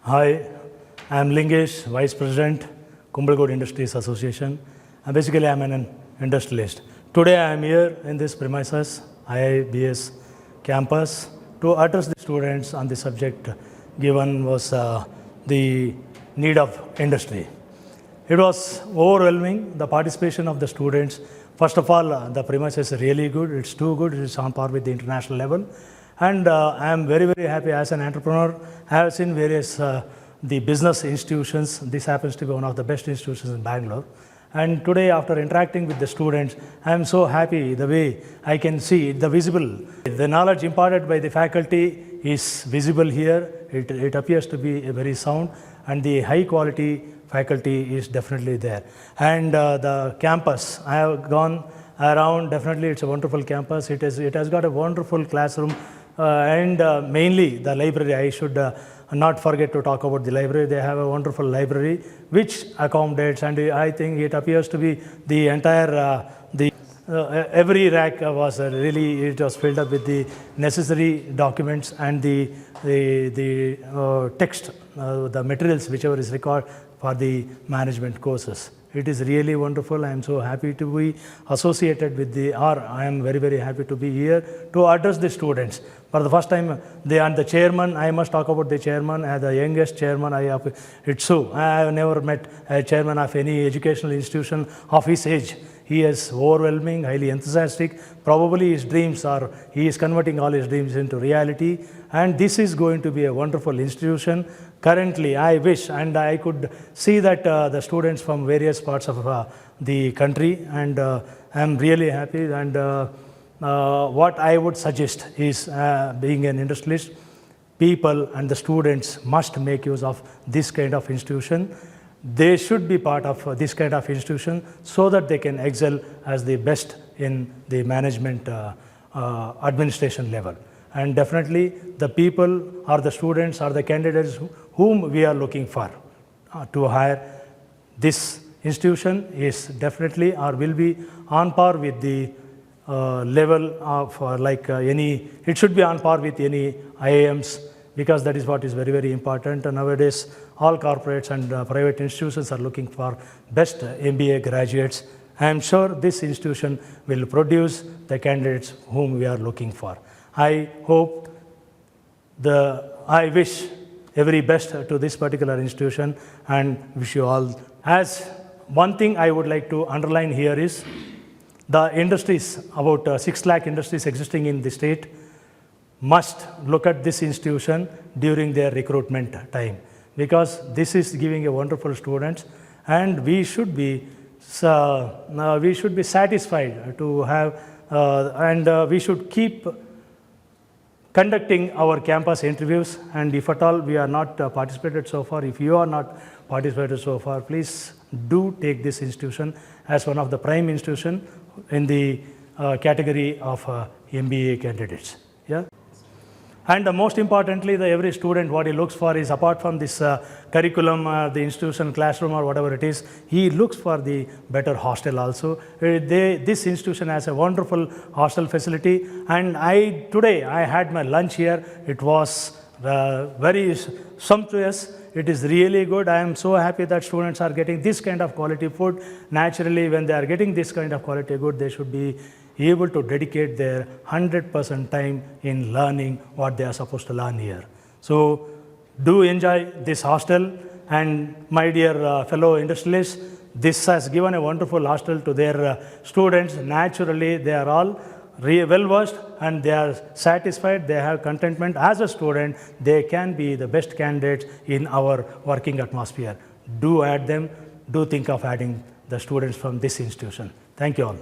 Hi, I am Lingesh, Vice President, Kumbalgod Industries Association. Basically, I am an industrialist. Today, I am here in this premises, IIBS campus, to address the students on the subject given was the need of industry. It was overwhelming, the participation of the students. First of all, the premises is really good. It's too good. It's on par with the international level. And I am very, very happy as an entrepreneur. I have seen various the business institutions. This happens to be one of the best institutions in Bangalore. And today, after interacting with the students, I am so happy the way I can see the visible. The knowledge imparted by the faculty is visible here. It appears to be very sound, and the high quality faculty is definitely there. And the campus, I have gone around. Definitely, it's a wonderful campus. It has got a wonderful classroom. And mainly the library, I should not forget to talk about the library. They have a wonderful library which accommodates, and I think it appears to be the entire, every rack was really, it was filled up with the necessary documents and the text, the materials whichever is required for the management courses. It is really wonderful. I am so happy to be associated with I am very, very happy to be here to address the students. For the first time, the chairman, I must talk about the chairman, the youngest chairman, it's so. I have never met a chairman of any educational institution of his age. He is overwhelming, highly enthusiastic. Probably his dreams are, he is converting all his dreams into reality. And this is going to be a wonderful institution. Currently, I wish, and I could see that the students from various parts of the country, and I am really happy. And what I would suggest is, being an industrialist, people and the students must make use of this kind of institution. They should be part of this kind of institution so that they can excel as the best in the management administration level. And definitely the people or the students or the candidates whom we are looking for to hire, this institution is definitely or will be on par with the level of it should be on par with any IIMs, because that is what is very, very important. And nowadays, all corporates and private institutions are looking for best MBA graduates. I am sure this institution will produce the candidates whom we are looking for. I wish every best to this particular institution and wish you all. As one thing I would like to underline here is the industries, about 6 lakh industries existing in the state, must look at this institution during their recruitment time, because this is giving a wonderful students, and we should be satisfied to have and we should keep conducting our campus interviews. And if at all we are not participated so far, if you are not participated so far, please do take this institution as one of the prime institution in the category of MBA candidates. Yeah. And most importantly, every student, what he looks for is, apart from this curriculum, the institution, classroom or whatever it is, he looks for the better hostel also. This institution has a wonderful hostel facility, and today I had my lunch here. It was very sumptuous. It is really good. I am so happy that students are getting this kind of quality food. Naturally, when they are getting this kind of quality food, they should be able to dedicate their 100% time in learning what they are supposed to learn here. So do enjoy this hostel, and my dear fellow industrialists, this has given a wonderful hostel to their students. Naturally, they are all well versed and they are satisfied, they have contentment. As a student, they can be the best candidates in our working atmosphere. Do add them, do think of adding the students from this institution. Thank you all.